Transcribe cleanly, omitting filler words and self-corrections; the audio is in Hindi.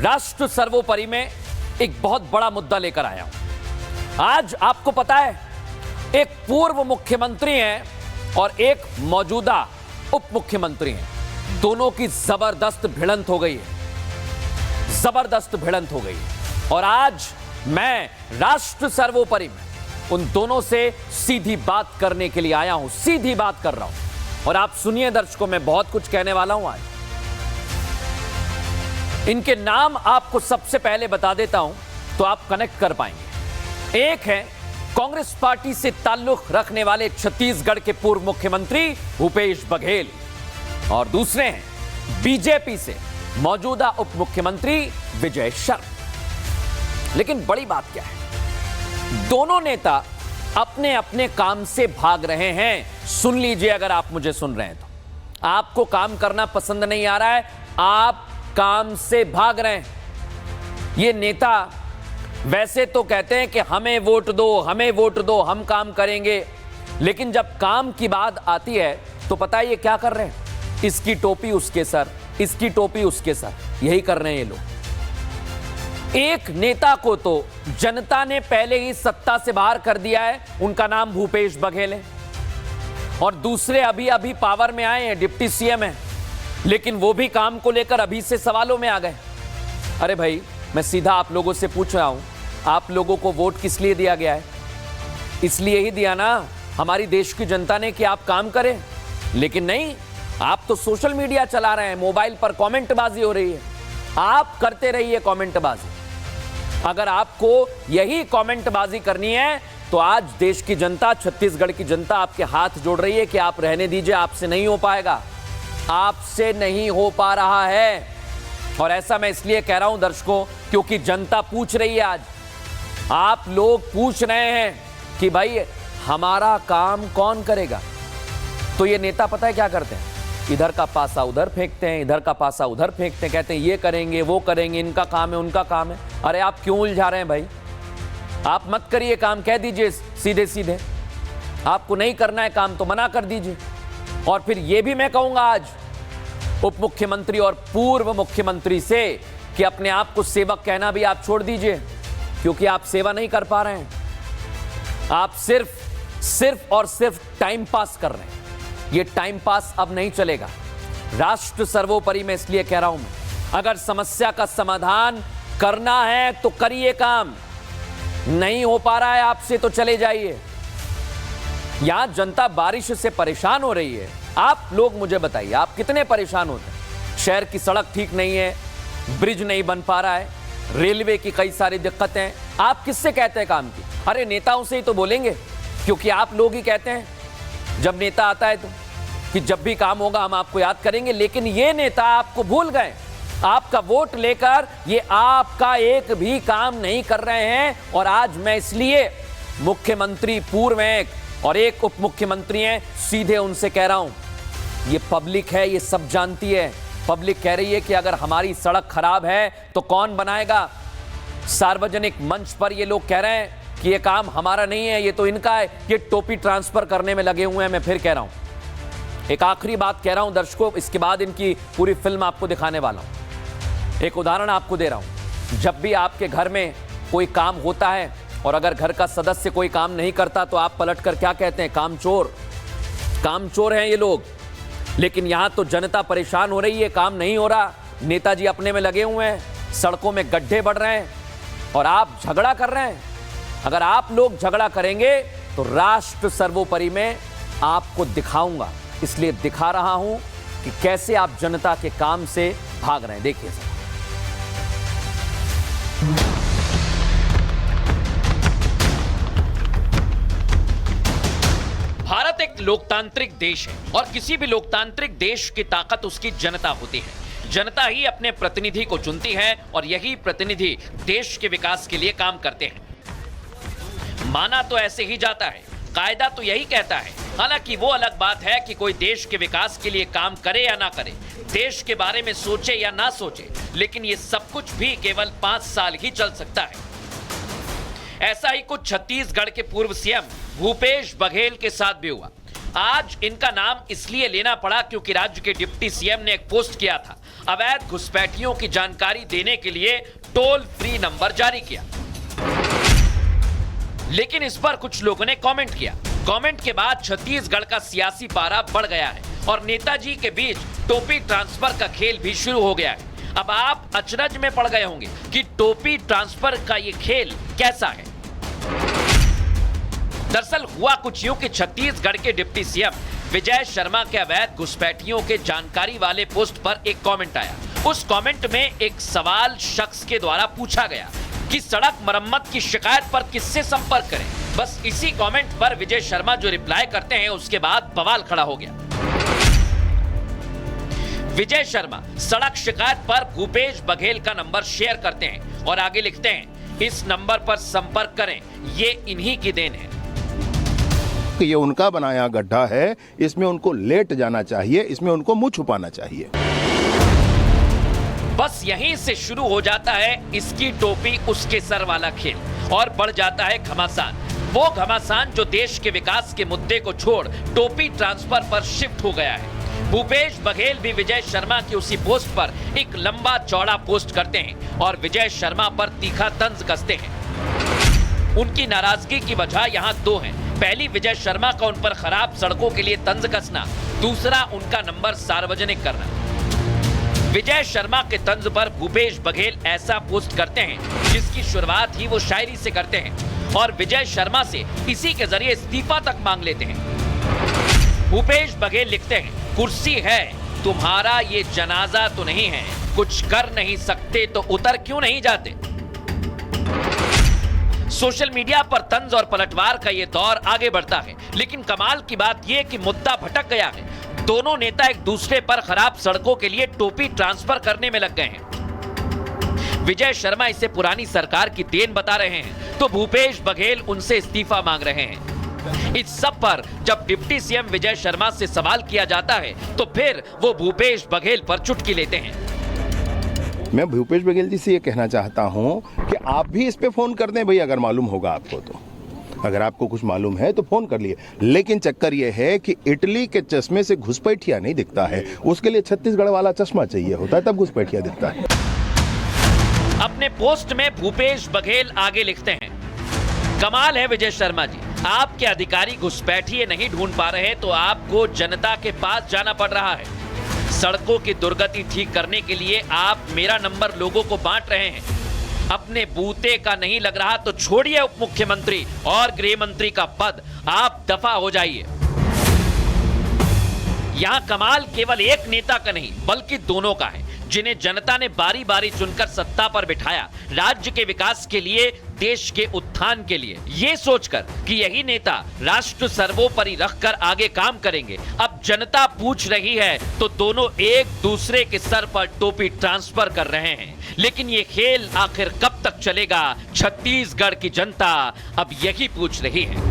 राष्ट्र सर्वोपरि में एक बहुत बड़ा मुद्दा लेकर आया हूं। आज आपको पता है, एक पूर्व मुख्यमंत्री हैं और एक मौजूदा उप मुख्यमंत्री हैं। दोनों की जबरदस्त भिड़ंत हो गई है, जबरदस्त भिड़ंत हो गई है। और आज मैं राष्ट्र सर्वोपरि में उन दोनों से सीधी बात करने के लिए आया हूं, सीधी बात कर रहा हूं। और आप सुनिए दर्शकों, मैं बहुत कुछ कहने वाला हूं आज। इनके नाम आपको सबसे पहले बता देता हूं तो आप कनेक्ट कर पाएंगे। एक है कांग्रेस पार्टी से ताल्लुक रखने वाले छत्तीसगढ़ के पूर्व मुख्यमंत्री भूपेश बघेल, और दूसरे हैं बीजेपी से मौजूदा उप मुख्यमंत्री विजय शर्मा। लेकिन बड़ी बात क्या है, दोनों नेता अपने अपने काम से भाग रहे हैं। सुन लीजिए, अगर आप मुझे सुन रहे हैं तो आपको काम करना पसंद नहीं आ रहा है, आप काम से भाग रहे हैं। ये नेता वैसे तो कहते हैं कि हमें वोट दो, हमें वोट दो, हम काम करेंगे, लेकिन जब काम की बात आती है तो पता है ये क्या कर रहे हैं? इसकी टोपी उसके सर, इसकी टोपी उसके सर, यही कर रहे हैं ये लोग। एक नेता को तो जनता ने पहले ही सत्ता से बाहर कर दिया है, उनका नाम भूपेश बघेल है, और दूसरे अभी अभी पावर में आए हैं, डिप्टी सीएम है, लेकिन वो भी काम को लेकर अभी से सवालों में आ गए। अरे भाई, मैं सीधा आप लोगों से पूछ रहा हूं, आप लोगों को वोट किस लिए दिया गया है? इसलिए ही दिया ना, हमारी देश की जनता ने, कि आप काम करें। लेकिन नहीं, आप तो सोशल मीडिया चला रहे हैं, मोबाइल पर कमेंटबाजी हो रही है। आप करते रहिए कमेंटबाजी। अगर आपको यही कमेंटबाजी करनी है तो आज देश की जनता, छत्तीसगढ़ की जनता आपके हाथ जोड़ रही है कि आप रहने दीजिए, आपसे नहीं हो पाएगा, आपसे नहीं हो पा रहा है। और ऐसा मैं इसलिए कह रहा हूं दर्शकों, क्योंकि जनता पूछ रही है। आज आप लोग पूछ रहे हैं कि भाई हमारा काम कौन करेगा। तो ये नेता पता है क्या करते हैं? इधर का पासा उधर फेंकते हैं, इधर का पासा उधर फेंकते हैं, कहते हैं ये करेंगे वो करेंगे, इनका काम है उनका काम है। अरे आप क्यों उलझा रहे हैं भाई? आप मत करिए काम, कह दीजिए सीधे सीधे। आपको नहीं करना है काम तो मना कर दीजिए। और फिर ये भी मैं कहूंगा आज उप मुख्यमंत्री और पूर्व मुख्यमंत्री से कि अपने आप को सेवक कहना भी आप छोड़ दीजिए, क्योंकि आप सेवा नहीं कर पा रहे हैं। आप सिर्फ और सिर्फ टाइम पास कर रहे हैं। ये टाइम पास अब नहीं चलेगा। राष्ट्र सर्वोपरि में इसलिए कह रहा हूं मैं, अगर समस्या का समाधान करना है तो करिए काम। नहीं हो पा रहा है आपसे तो चले जाइए। यहां जनता बारिश से परेशान हो रही है। आप लोग मुझे बताइए, आप कितने परेशान होते हैं? शहर की सड़क ठीक नहीं है, ब्रिज नहीं बन पा रहा है, रेलवे की कई सारी दिक्कतें। आप किससे कहते हैं काम की? अरे नेताओं से ही तो बोलेंगे, क्योंकि आप लोग ही कहते हैं जब नेता आता है तो कि जब भी काम होगा हम आपको याद करेंगे। लेकिन ये नेता आपको भूल गए। आपका वोट लेकर ये आपका एक भी काम नहीं कर रहे हैं। और आज मैं इसलिए मुख्यमंत्री पूर्व हैं और एक उप मुख्यमंत्री हैं, सीधे उनसे कह रहा हूं, ये पब्लिक है, ये सब जानती है। पब्लिक कह रही है कि अगर हमारी सड़क खराब है तो कौन बनाएगा? सार्वजनिक मंच पर ये लोग कह रहे हैं कि ये काम हमारा नहीं है, ये तो इनका है। ये टोपी ट्रांसफर करने में लगे हुए हैं। मैं फिर कह रहा हूं, एक आखिरी बात कह रहा हूं दर्शकों, इसके बाद इनकी पूरी फिल्म आपको दिखाने वाला हूं। एक उदाहरण आपको दे रहा हूं। जब भी आपके घर में कोई काम होता है और अगर घर का सदस्य कोई काम नहीं करता तो आप पलट कर क्या कहते हैं? कामचोर। कामचोर हैं ये लोग। लेकिन यहां तो जनता परेशान हो रही है, काम नहीं हो रहा, नेताजी अपने में लगे हुए हैं, सड़कों में गड्ढे बढ़ रहे हैं और आप झगड़ा कर रहे हैं। अगर आप लोग झगड़ा करेंगे तो राष्ट्र सर्वोपरि में आपको दिखाऊंगा। इसलिए दिखा रहा हूं कि कैसे आप जनता के काम से भाग रहे हैं। देखिए सर, भारत एक लोकतांत्रिक देश है और किसी भी लोकतांत्रिक देश की ताकत उसकी जनता होती है। जनता ही अपने प्रतिनिधि को चुनती है और यही प्रतिनिधि देश के विकास के लिए काम करते हैं। माना तो ऐसे ही जाता है, कायदा तो यही कहता है। हालांकि वो अलग बात है कि कोई देश के विकास के लिए काम करे या ना करे, देश के बारे में सोचे या ना सोचे, लेकिन ये सब कुछ भी केवल 5 साल ही चल सकता है। ऐसा ही कुछ छत्तीसगढ़ के पूर्व सीएम भूपेश बघेल के साथ भी हुआ। आज इनका नाम इसलिए लेना पड़ा क्योंकि राज्य के डिप्टी सीएम ने एक पोस्ट किया था। अवैध घुसपैठियों की जानकारी देने के लिए टोल फ्री नंबर जारी किया। लेकिन इस पर कुछ लोगों ने कमेंट किया। कमेंट के बाद छत्तीसगढ़ का सियासी पारा बढ़ गया है और नेताजी के बीच टोपी ट्रांसफर का खेल भी शुरू हो गया है। अब आप अचरज में पड़ गए होंगे कि टोपी ट्रांसफर का ये खेल कैसा है। दरअसल हुआ कुछ यूं कि छत्तीसगढ़ के डिप्टी सीएम विजय शर्मा के अवैध घुसपैठियों के जानकारी वाले पोस्ट पर एक कमेंट आया। उस कमेंट में एक सवाल शख्स के द्वारा पूछा गया कि सड़क मरम्मत की शिकायत पर किससे संपर्क करें। बस इसी कमेंट पर विजय शर्मा जो रिप्लाई करते हैं उसके बाद बवाल खड़ा हो गया। विजय शर्मा सड़क शिकायत पर भूपेश बघेल का नंबर शेयर करते हैं और आगे लिखते हैं, इस नंबर पर संपर्क करें, ये इन्हीं की देन है। ये उनका बनाया गड्ढा है, इसमें उनको लेट जाना चाहिए, इसमें उनको मुंह छुपाना चाहिए। बस यहीं से शुरू हो जाता है इसकी टोपी उसके सर वाला खेल और बढ़ जाता है घमासान। वो घमासान जो देश के विकास के मुद्दे को छोड़ टोपी ट्रांसफर पर शिफ्ट हो गया है। भूपेश बघेल भी विजय शर्मा की उसी पोस्ट पर एक लंबा चौड़ा पोस्ट करते हैं और विजय शर्मा पर तीखा तंज कसते हैं। उनकी नाराजगी की वजह यहाँ दो हैं। पहली, विजय शर्मा का उन पर खराब सड़कों के लिए तंज कसना, दूसरा उनका नंबर सार्वजनिक करना। विजय शर्मा के तंज पर भूपेश बघेल ऐसा पोस्ट करते हैं जिसकी शुरुआत ही वो शायरी से करते हैं और विजय शर्मा से इसी के जरिए इस्तीफा तक मांग लेते हैं। भूपेश बघेल लिखते हैं, कुर्सी है तुम्हारा ये जनाजा तो नहीं है, कुछ कर नहीं सकते तो उतर क्यों नहीं जाते। सोशल मीडिया पर तंज और पलटवार का ये दौर आगे बढ़ता है, लेकिन कमाल की बात यह कि मुद्दा भटक गया है। दोनों नेता एक दूसरे पर खराब सड़कों के लिए टोपी ट्रांसफर करने में लग गए हैं। विजय शर्मा इसे पुरानी सरकार की देन बता रहे हैं तो भूपेश बघेल उनसे इस्तीफा मांग रहे हैं। इस सब पर जब डिप्टी सीएम विजय शर्मा से सवाल किया जाता है तो फिर वो भूपेश बघेल पर चुटकी लेते हैं। मैं भूपेश बघेल जी से ये कहना चाहता हूँ कि आप भी इस पे फोन कर दें भाई, अगर मालूम होगा आपको तो। अगर आपको कुछ मालूम है तो फोन कर लिए। लेकिन चक्कर ये है कि इटली के चश्मे से घुसपैठिया नहीं दिखता है, उसके लिए छत्तीसगढ़ वाला चश्मा चाहिए होता है, तब घुसपैठिया दिखता है। अपने पोस्ट में भूपेश बघेल आगे लिखते हैं, कमाल है विजय शर्मा जी, आपके अधिकारी घुसपैठिए नहीं ढूंढ पा रहे तो आपको जनता के पास जाना पड़ रहा है। सड़कों की दुर्गति ठीक करने के लिए आप मेरा नंबर लोगों को बांट रहे हैं। अपने बूते का नहीं लग रहा तो छोड़िए उप मुख्यमंत्री और गृह मंत्री का पद, आप दफा हो जाइए। यहां कमाल केवल एक नेता का नहीं बल्कि दोनों का है, जिन्हें जनता ने बारी बारी चुनकर सत्ता पर बिठाया, राज्य के विकास के लिए, देश के उत्थान के लिए, ये सोचकर कि यही नेता राष्ट्र सर्वोपरि रखकर आगे काम करेंगे। अब जनता पूछ रही है तो दोनों एक दूसरे के सर पर टोपी ट्रांसफर कर रहे हैं। लेकिन ये खेल आखिर कब तक चलेगा, छत्तीसगढ़ की जनता अब यही पूछ रही है।